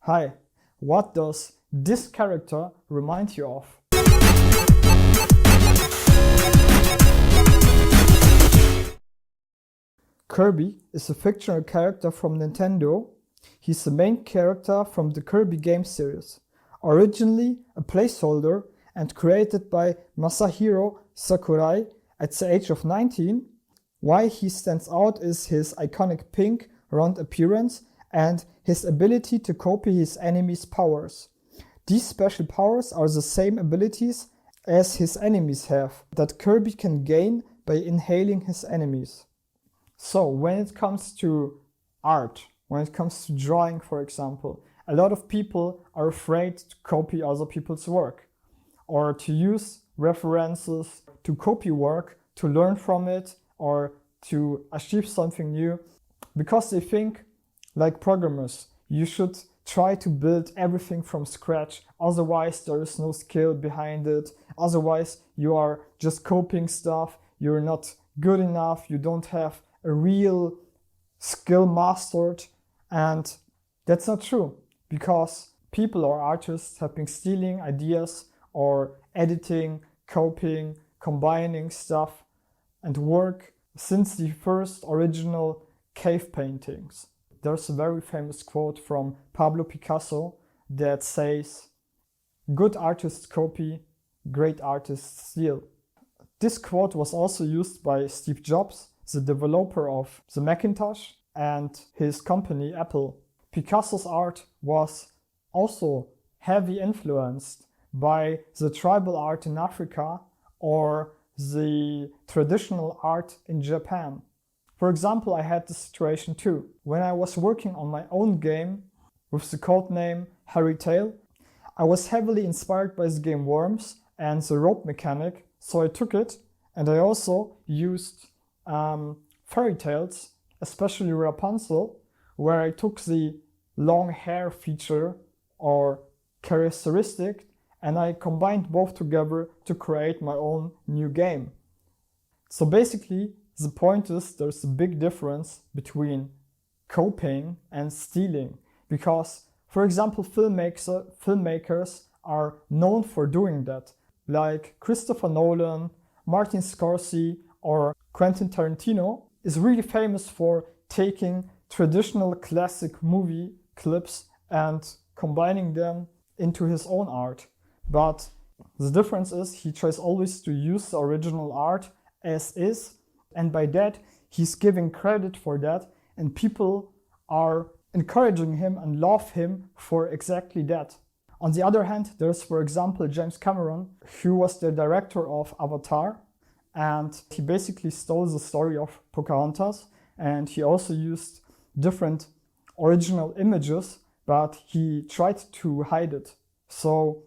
Hi, what does this character remind you of? Kirby is a fictional character from Nintendo. He's the main character from the Kirby game series. Originally a placeholder and created by Masahiro Sakurai at the age of 19. Why he stands out is his iconic pink, round appearance and his ability to copy his enemies' powers. These special powers are the same abilities as his enemies have, that Kirby can gain by inhaling his enemies. So when it comes to art, when it comes to drawing, for example, a lot of people are afraid to copy other people's work or to use references to copy work, to learn from it or to achieve something new, because they think, like programmers, you should try to build everything from scratch, otherwise there is no skill behind it, otherwise you are just copying stuff, you're not good enough, you don't have a real skill mastered. And that's not true, because people or artists have been stealing ideas or editing, copying, combining stuff and work since the first original cave paintings. There's a very famous quote from Pablo Picasso that says, "Good artists copy, great artists steal." This quote was also used by Steve Jobs, the developer of the Macintosh and his company Apple. Picasso's art was also heavily influenced by the tribal art in Africa or the traditional art in Japan. For example, I had this situation too. When I was working on my own game with the codename Harry Tail, I was heavily inspired by the game Worms and the rope mechanic, so I took it and I also used fairy tales, especially Rapunzel, where I took the long hair feature or characteristic and I combined both together to create my own new game. So basically, the point is there's a big difference between copying and stealing, because, for example, filmmakers are known for doing that, like Christopher Nolan, Martin Scorsese or Quentin Tarantino is really famous for taking traditional classic movie clips and combining them into his own art. But the difference is he tries always to use the original art as is, and by that he's giving credit for that, and people are encouraging him and love him for exactly that. On the other hand, there's, for example, James Cameron, who was the director of Avatar, and he basically stole the story of Pocahontas, and he also used different original images, but he tried to hide it. So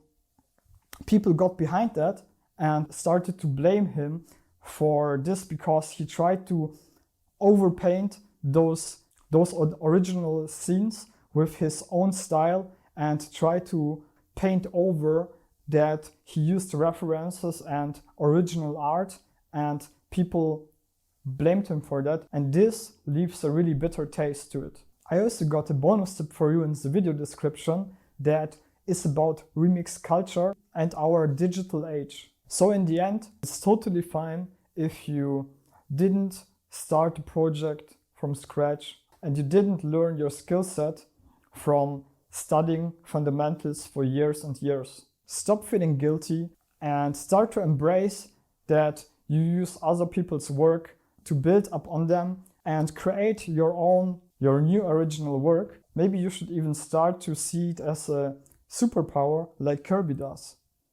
people got behind that and started to blame him for this, because he tried to overpaint those original scenes with his own style and try to paint over that he used references and original art, and people blamed him for that, and this leaves a really bitter taste to it. I also got a bonus tip for you in the video description that is about remix culture and our digital age. So in the end, it's totally fine if you didn't start a project from scratch and you didn't learn your skill set from studying fundamentals for years and years. Stop feeling guilty and start to embrace that you use other people's work to build up on them and create your new original work. Maybe you should even start to see it as a superpower like Kirby does.